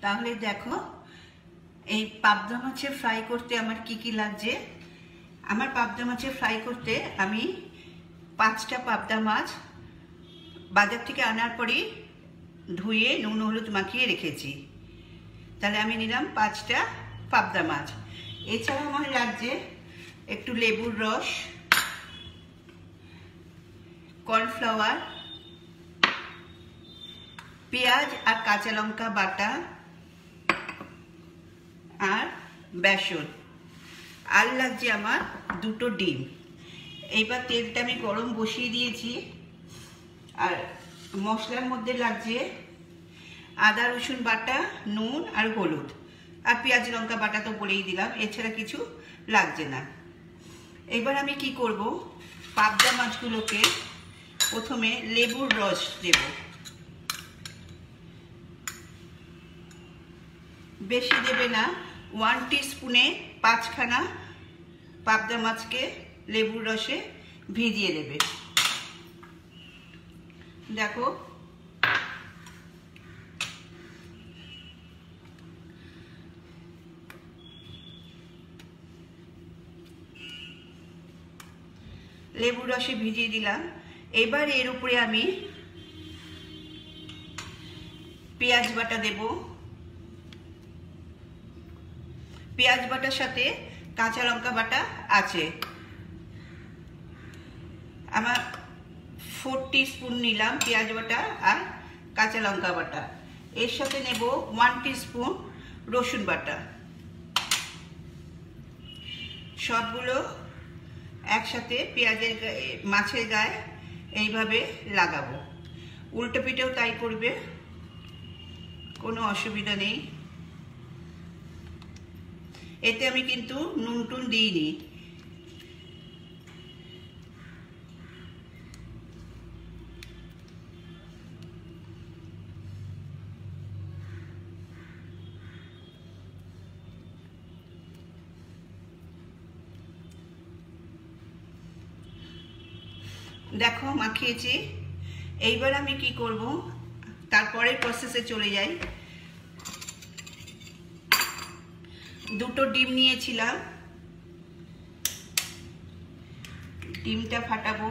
তাহলে দেখো এই পাবদা মাছের ফ্রাই করতে আমার কি কি লাগছে। আমার পাবদা মাছের ফ্রাই করতে আমি 5টা পাবদা মাছ বাজার থেকে আনার পরই ধুয়ে নুন হলুদ মাখিয়ে রেখেছি। তাহলে আমি নিলাম 5টা পাবদা মাছ। এছাড়াও আমার লাগছে একটু লেবুর রস, কর্নফ্লাওয়ার, পেঁয়াজ আর কাঁচা লঙ্কা বাটা আর বেসন, আর লাগছে আমার 2টো ডিম। এইবার তেলটা আমি গরম বসিয়ে দিয়েছি। আর মশলার মধ্যে লাগছে আদা রসুন বাটা, নুন আর হলুদ, আর পেঁয়াজ লঙ্কা বাটা তো বলেই দিলাম, এছাড়া কিছু লাগছে না। এবার আমি কি করব, পাবদা মাছগুলোকে প্রথমে লেবুর রস দেব, বেশি দেবে না, 1 টিস্পুনে 5খানা পাবদা মাছকে লেবুর রসে ভিজিয়ে দেবে। দেখো লেবুর রসে ভিজিয়ে দিলাম। এবার এর উপরে আমি পেঁয়াজ বাটা দেব। পেঁয়াজ বাটার সাথে কাঁচা লঙ্কা বাটা আছে, আমার 4 টিস্পুন নিলাম পেঁয়াজ বাটা আর কাঁচা লঙ্কা বাটা। এর সাথে নেব 1 টিস্পুন রসুন বাটা। সবগুলো একসাথে পেঁয়াজের মাছের গায়ে এইভাবে লাগাবো। উল্টো পিঠেও তাই করবে, কোনো অসুবিধা নেই। এতে আমি কিন্তু নুন টুন দিইনি। দেখো মাখিয়েছি। এইবার আমি কি করব, তারপরে প্রসেসে চলে যাই। 2টো ডিম নিয়েছিলাম, ডিমটা ফাটাবো।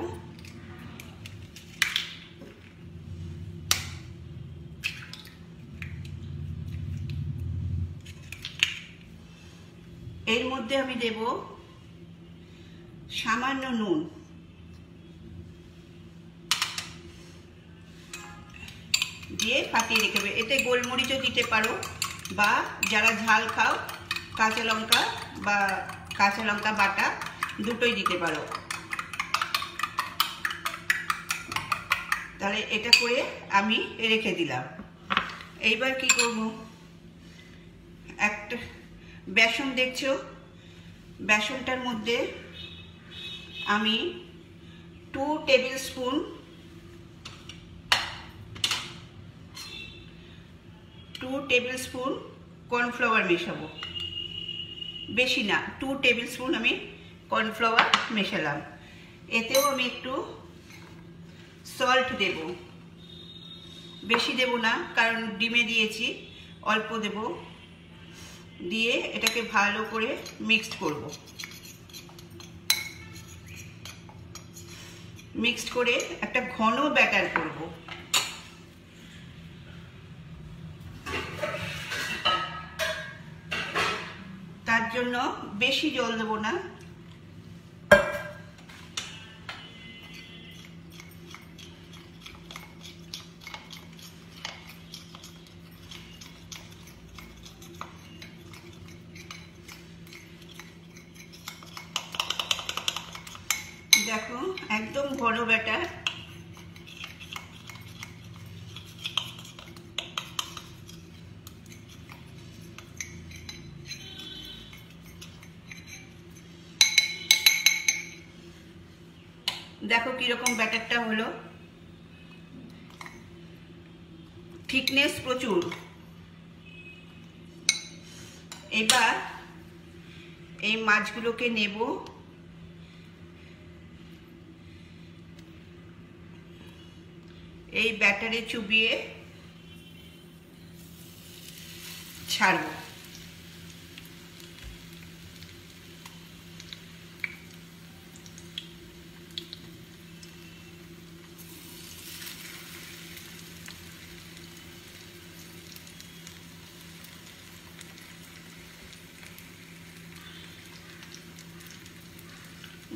এর মধ্যে আমি দেব সামান্য নুন, দিয়ে ফাটিয়ে রেখে দেবে। এতে গোলমরিচও দিতে পারো, বা যারা ঝাল খাও কাঁচা লঙ্কা বা কাঁচা লঙ্কা বাটা দুটোই দিতে পারো। তাহলে এটা করে আমি রেখে দিলাম। এইবার কি করব, একটা বেসন দেখছো, বেসনটার মধ্যে আমি 2 টেবিল স্পুন কর্নফ্লাওয়ার মেশাবো। বেশি না, 2 টেবিল স্পুন আমি কর্নফ্লাওয়ার মেশালাম। এতেও আমি একটু সল্ট দেব, বেশি দেব না কারণ ডিমে দিয়েছি, অল্প দেব। দিয়ে এটাকে ভালো করে মিক্সড করব। মিক্সড করে একটা ঘন ব্যাটার করব। তার জন্য বেশি জল দেব না, দেখো একদম ঘন ব্যাটার। দেখো কিরকম ব্যাটারটা হলো, থিকনেস প্রচুর। এবার এই মাছগুলোকে নেব, এই ব্যাটারে চুবিয়ে ছাড়বো।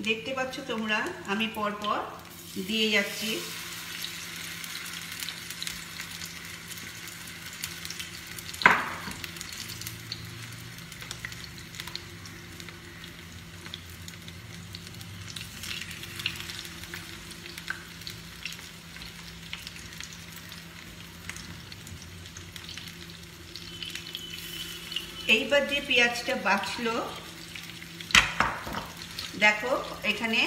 দেখতে পাচ্ছ তোমরা, আমি পরপর দিয়ে যাচ্ছি। এইবার যে পেঁয়াজটা বাছলো, দেখো এখানে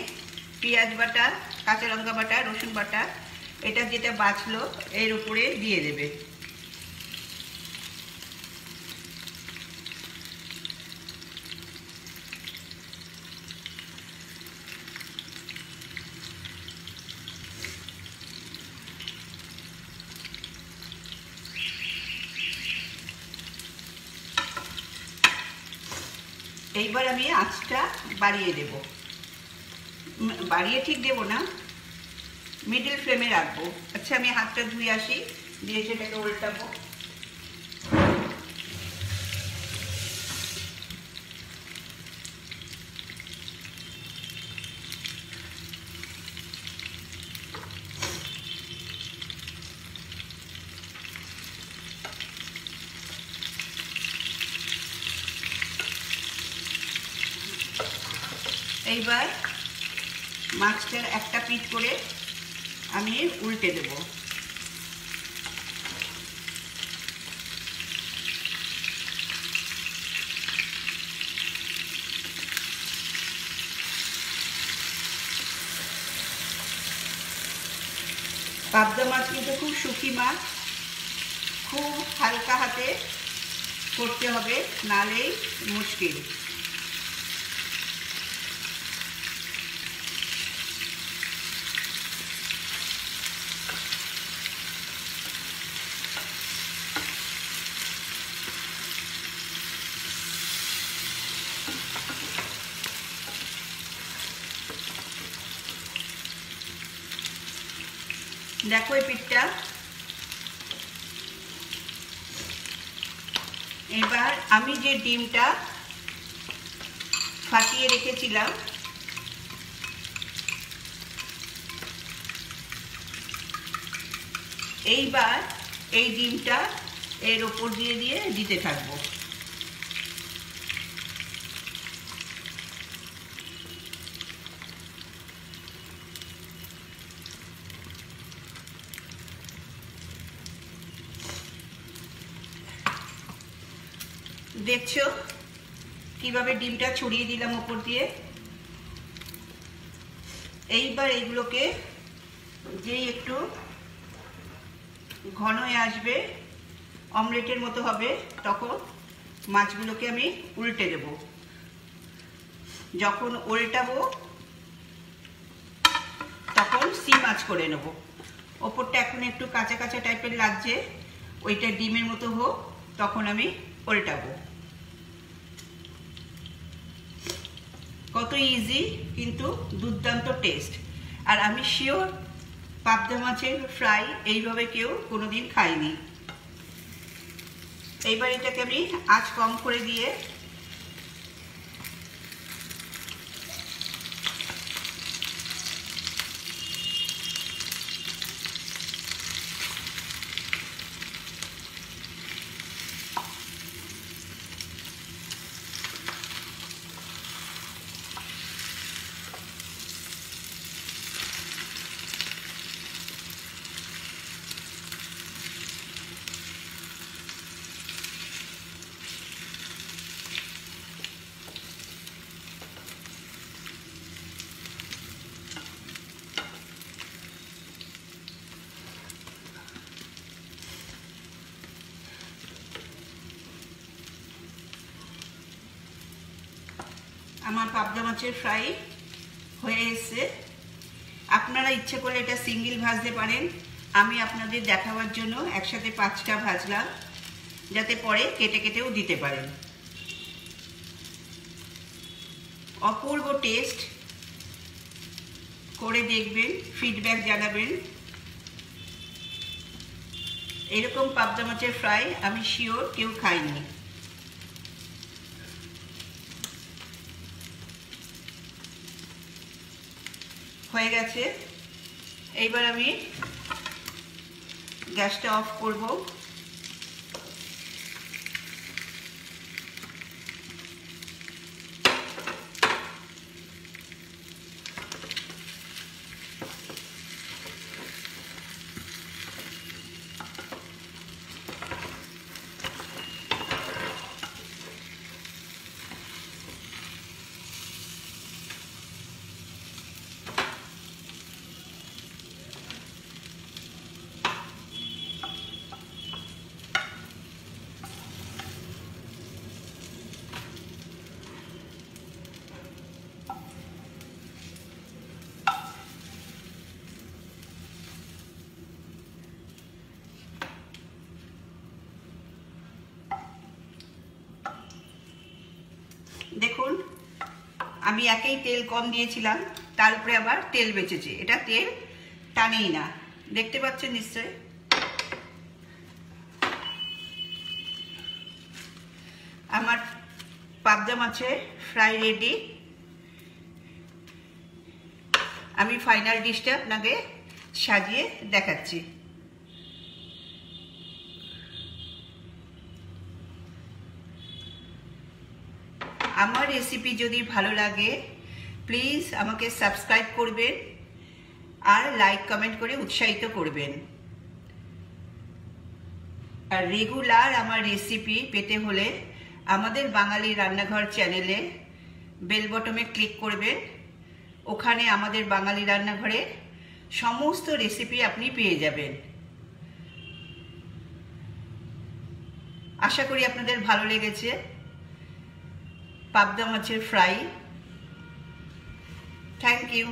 পেঁয়াজ বাটা, কাঁচা লঙ্কা বাটা, রসুন বাটা, এটা যেটা বাছলো এর উপরে দিয়ে দেবে। এইবার আমি আঁচটা বাড়িয়ে দেব, বাড়িয়ে ঠিক দেব না, মিডল ফ্লেমে রাখবো। আচ্ছা, আমি হাতটা ধুয়ে আসি, দিয়ে সেটাকে উল্টাবো। এইবার মাছটার একটা পিঠ করে আমি উল্টে দেব। পাবদা মাছ কিন্তু খুব শুকি মাছ, খুব হালকা হাতে করতে হবে, নালেই মুশকিল। দেখো এই পিঠটা। এবার আমি যে ডিমটা ফাটিয়ে রেখেছিলাম, এইবার এই ডিমটা এর উপর দিয়ে দিয়ে দিতে থাকবো। দেখছো কিভাবে ডিমটা ছড়িয়ে দিলাম উপর দিয়ে। এইবার এইগুলোকে যেই একটু ঘন হয়ে আসবে, অমলেটের মতো হবে, তখন মাছগুলোকে আমি উল্টে দেব। যখন উল্টাবো তখন সিম আঁচ করে নেব। ওপরটা এখন একটু কাঁচা কাঁচা টাইপের লাগছে, ওইটা ডিমের মতো হোক, তখন আমি উল্টাবো। কত ইজি, কিন্তু দুর্দান্ত টেস্ট। আর আমি শিওর পাবদা মাছের ফ্রাই এইভাবে কেউ কোনোদিন খায়নি। এইবার এটাকে আমি আঁচ কম করে দিয়ে আমার পাবদা মাছের ফ্রাই হয়ে এসেছে। আপনারা ইচ্ছে করলে এটা সিঙ্গেল ভাজতে পারেন, আমি আপনাদের দেখাবার জন্য একসাথে 5টা ভাজলাম। যাতে পরে কেটে কেটেও দিতে পারেন। অপূর্ব টেস্ট, করে দেখবেন, ফিডব্যাক জানাবেন। এরকম পাবদা মাছের ফ্রাই আমি শিওর কেউ খায়নি। হয়ে গেছে, এইবার আমি গ্যাসটা অফ করব। দেখুন, আমি একেই তেল কম দিয়েছিলাম, তার উপরে আবার তেল বেঁচেছে। এটা তেল টানেই না, দেখতে পাচ্ছেন নিশ্চয়। আমার পাবদা মাছের ফ্রাই রেডি। আমি ফাইনাল ডিশটা আপনাকে সাজিয়ে দেখাচ্ছি। আমার রেসিপি যদি ভালো লাগে প্লিজ আমাকে সাবস্ক্রাইব করবেন আর লাইক কমেন্ট করে উৎসাহিত করবেন। আর রেগুলার আমার রেসিপি পেতে হলে আমাদের বাঙালি রান্নাঘর চ্যানেলে বেল বটমে ক্লিক করবেন। ওখানে আমাদের বাঙালি রান্নাঘরে সমস্ত রেসিপি আপনি পেয়ে যাবেন। আশা করি আপনাদের ভালো লেগেছে পাবদা মাছের ফ্রাই। Thank you.